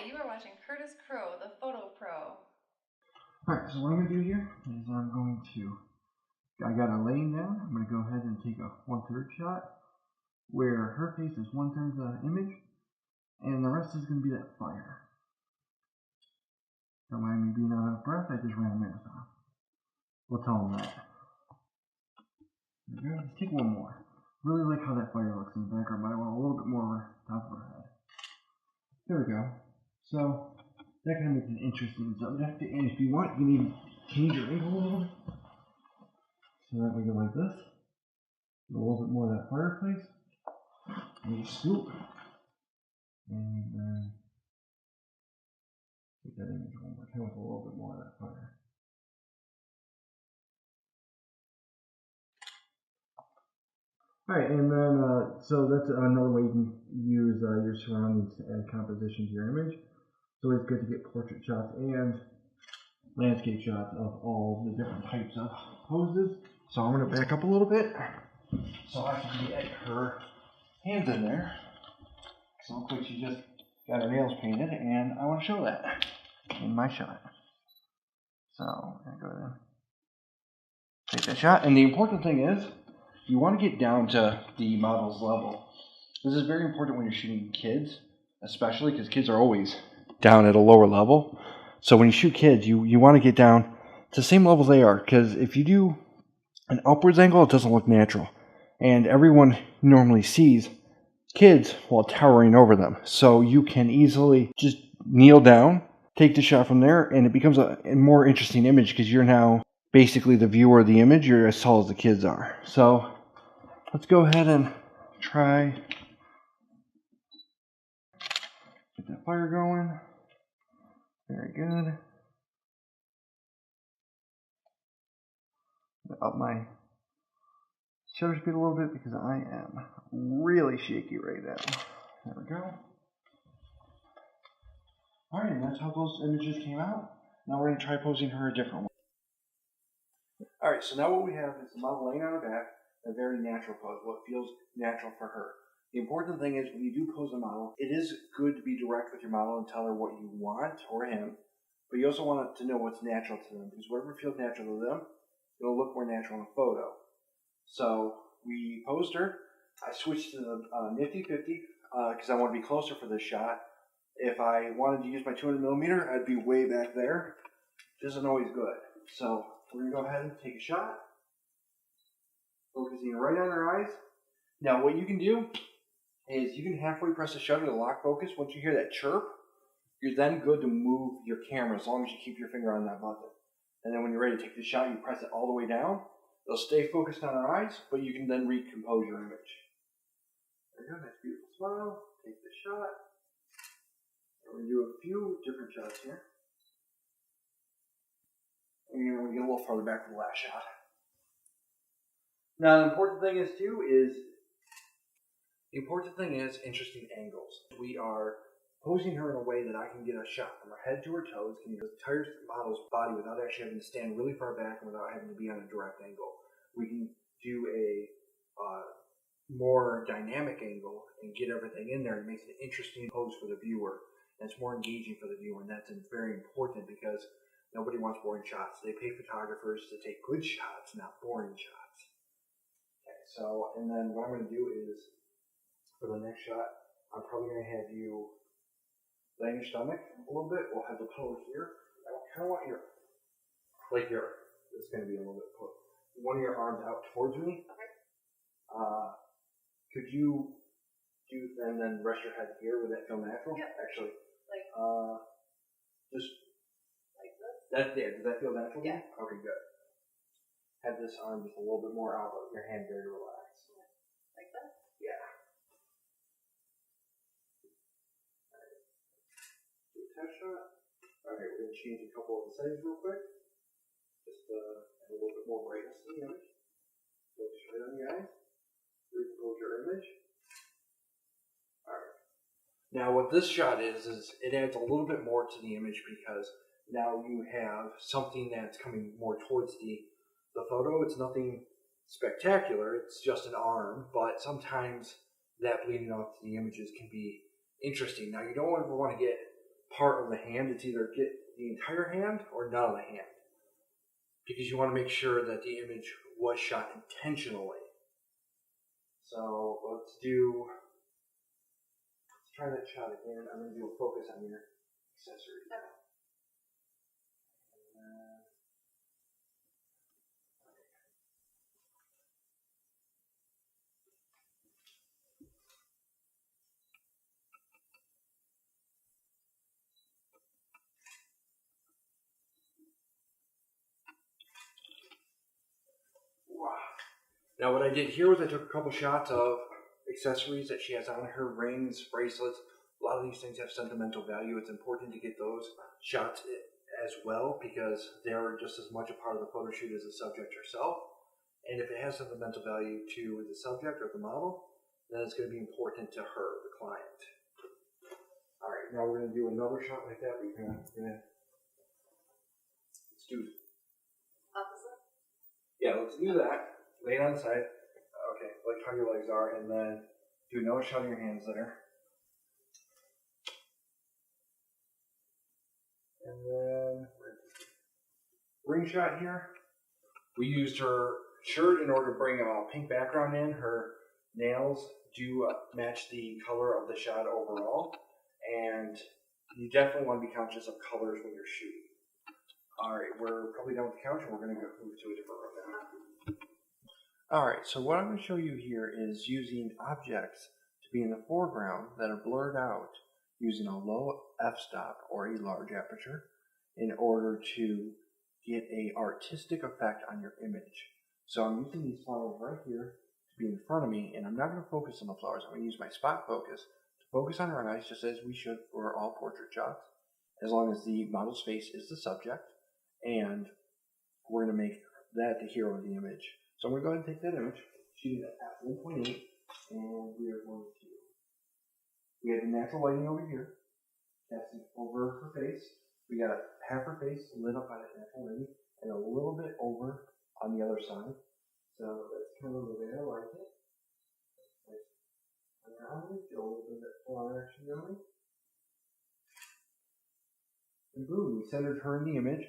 Hi, you are watching Curtis Crowe, the Photo Pro. Alright, so what I'm going to do here is I got her laying down. I'm going to go ahead and take a 1/3 shot where her face is 1/3 the image, and the rest is going to be that fire. Don't mind me being out of breath, I just ran a marathon. We'll tell them that. There we go, let's take one more. Really like how that fire looks in the background, but I want a little bit more over top of her head. There we go. So, that kind of makes it interesting subject, and if you want, you can change your angle a little bit. So that we go like this. A little bit more of that fireplace. And you scoop. And then take that image one more time with a little bit more of that fire. Alright, and then, so that's another way you can use your surroundings to add composition to your image. It's always good to get portrait shots and landscape shots of all the different types of poses. So I'm going to back up a little bit so I can get her hands in there. So it looks like she just got her nails painted, and I want to show that in my shot. So I'm going to go ahead and take that shot. And the important thing is, you want to get down to the model's level. This is very important when you're shooting kids, especially because kids are always down at a lower level. So when you shoot kids, you want to get down to the same level they are, because if you do an upwards angle, it doesn't look natural. And everyone normally sees kids while towering over them. So you can easily just kneel down, take the shot from there, and it becomes a more interesting image because you're now basically the viewer of the image. You're as tall as the kids are. So let's go ahead and try get that fire going. Very good. Up my shutter speed a little bit because I am really shaky right now. There we go. Alright, and that's how those images came out. Now we're going to try posing her a different one. Alright, so now what we have is the model laying on her back, a very natural pose, what feels natural for her. The important thing is when you do pose a model, it is good to be direct with your model and tell her what you want, or him, but you also want to know what's natural to them, because whatever feels natural to them, it'll look more natural in a photo. So we posed her. I switched to the nifty 50 because I want to be closer for this shot. If I wanted to use my 200mm, I'd be way back there. This isn't always good. So we're going to go ahead and take a shot. Focusing right on her eyes. Now what you can do is you can halfway press the shutter to lock focus. Once you hear that chirp, you're then good to move your camera as long as you keep your finger on that button. And then when you're ready to take the shot, you press it all the way down. It'll stay focused on our eyes, but you can then recompose your image. There we go, nice beautiful smile. Take the shot. And we're going to do a few different shots here. And we're going to get a little farther back for the last shot. Now the important thing is interesting angles. We are posing her in a way that I can get a shot from her head to her toes, can get the entire model's body without actually having to stand really far back and without having to be on a direct angle. We can do a more dynamic angle and get everything in there. It makes an interesting pose for the viewer, and it's more engaging for the viewer, and that's very important because nobody wants boring shots. They pay photographers to take good shots, not boring shots. Okay, so, and then what I'm going to do is, for the next shot, I'm probably going to have you lay on your stomach a little bit. We'll have the pillow here. I kind of want your, like your, it's going to be a little bit put. One of your arms out towards me. Okay. Could you do, and then rest your head here? Would that feel natural? Yeah. Actually. Like, just like this? That's there. Does that feel natural? Yeah. Okay, good. Have this arm just a little bit more out, but your hand very relaxed. Like that? Yeah. Test shot. Okay, we're going to change a couple of the settings real quick. Just add a little bit more brightness to the image. Focus right on the eyes. Recompose your image. Alright. Now what this shot is it adds a little bit more to the image because now you have something that's coming more towards the photo. It's nothing spectacular. It's just an arm, but sometimes that bleeding off to the images can be interesting. Now you don't ever want to get part of the hand. It's either get the entire hand or none of the hand, because you want to make sure that the image was shot intentionally. So let's try that shot again. I'm going to do a focus on your accessory. Now what I did here was I took a couple shots of accessories that she has on her, rings, bracelets. A lot of these things have sentimental value. It's important to get those shots as well, because they're just as much a part of the photo shoot as the subject herself. And if it has sentimental value to the subject or the model, then it's going to be important to her, the client. All right, now we're going to do another shot like that. Let's do Opposite? Yeah, let's do that. Lay it on the side. Okay, like how your legs are, and then do another shot of your hands there. And then ring shot here. We used her shirt in order to bring a pink background in. Her nails do match the color of the shot overall, and you definitely want to be conscious of colors when you're shooting. All right, we're probably done with the couch, and we're going to move to a different room now. Alright, so what I'm going to show you here is using objects to be in the foreground that are blurred out using a low f-stop or a large aperture in order to get an artistic effect on your image. So I'm using these flowers right here to be in front of me, and I'm not going to focus on the flowers. I'm going to use my spot focus to focus on her eyes, just as we should for all portrait shots, as long as the model's face is the subject, and we're going to make that the hero of the image. So I'm going to go ahead and take that image, shoot it at 1.8, and we are going to, we have the natural lighting over here, casting over her face. We got half her face lit up by that natural lighting, and a little bit over on the other side. So that's kind of the way I like it. Around it, get a little bit of that flower action going. And boom, we centered her in the image.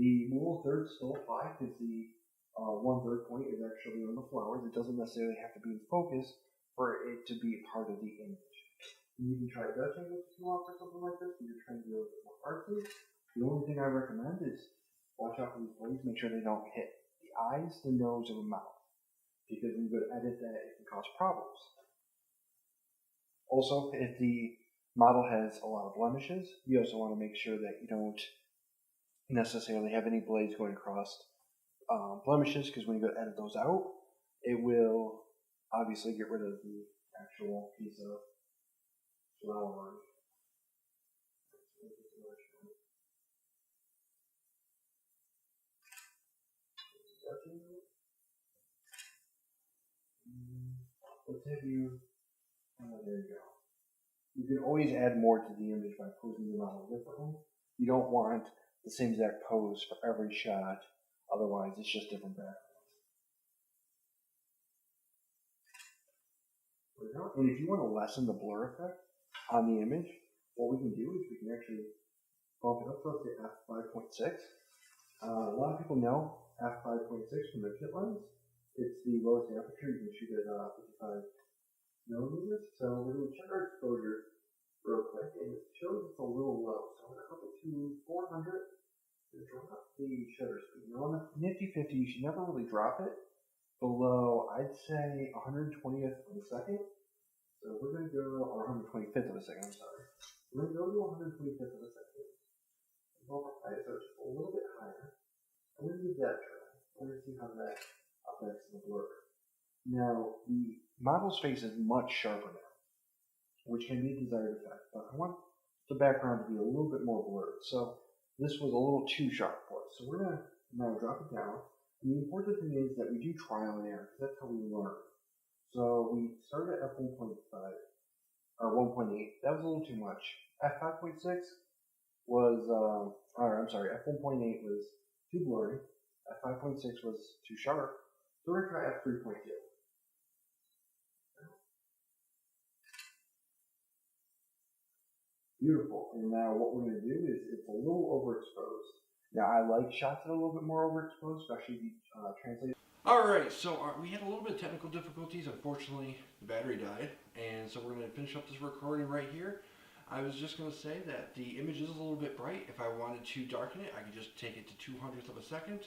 The rule of thirds still apply, because the 1/3 point is actually on the flowers. It doesn't necessarily have to be in focus for it to be part of the image. You can try Dutch angles if you want for something like this, if you're trying to do a little bit more artsy. The only thing I recommend is watch out for these blades, make sure they don't hit the eyes, the nose, or the mouth, because when you go to edit that, it can cause problems. Also, if the model has a lot of blemishes, you also want to make sure that you don't necessarily have any blades going across blemishes, because when you go to edit those out, it will obviously get rid of the actual piece of flower. Let's have you, there you go. You can always add more to the image by posing the model differently. You don't want the same exact pose for every shot, otherwise it's just different backgrounds. There we go. And if you want to lessen the blur effect on the image, what we can do is we can actually bump it up to f5.6. A lot of people know f5.6 from the kit lens. It's the lowest aperture. You can shoot at 55 millimeters. So we're going to check our exposure real quick, and it shows it's a little low. So I'm going to up it to 400 and drop the shutter speed. Now on the nifty 50, you should never really drop it below, I'd say, 120th of a second. So we're going to go, or 125th of a second, I'm sorry. We're going to go to 125th of a second. So it's just a little bit higher. I'm going to give that a try. I'm going to see how that affects the blur. Now, the model's face is much sharper now, which can be a desired effect, but I want the background to be a little bit more blurred. So this was a little too sharp for us. So we're going to now drop it down. And the important thing is that we do trial and error, because that's how we learn. So we started at f1.5, or 1.8. That was a little too much. F5.6 was, f1.8 was too blurry. F5.6 was too sharp. So we're going to try f3.2. Beautiful. And now what we're going to do is it's a little overexposed. Now I like shots that are a little bit more overexposed, especially if you translate. Alright, so we had a little bit of technical difficulties. Unfortunately, the battery died. And so we're going to finish up this recording right here. I was just going to say that the image is a little bit bright. If I wanted to darken it, I could just take it to 2/100th of a second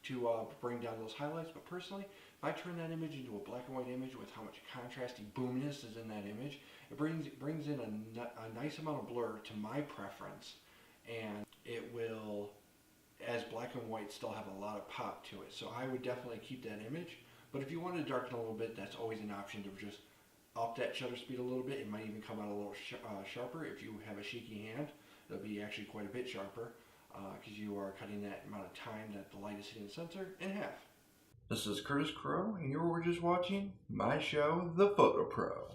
to bring down those highlights. But personally, if I turn that image into a black and white image with how much contrasty boominess is in that image, it brings in a nice amount of blur to my preference, and it will, as black and white, still have a lot of pop to it. So I would definitely keep that image. But if you want to darken a little bit, that's always an option to just up that shutter speed a little bit. It might even come out a little sharper. If you have a shaky hand, it'll be actually quite a bit sharper because you are cutting that amount of time that the light is hitting the sensor in half. This is Curtis Crowe, and you were just watching my show, The Photo Pro.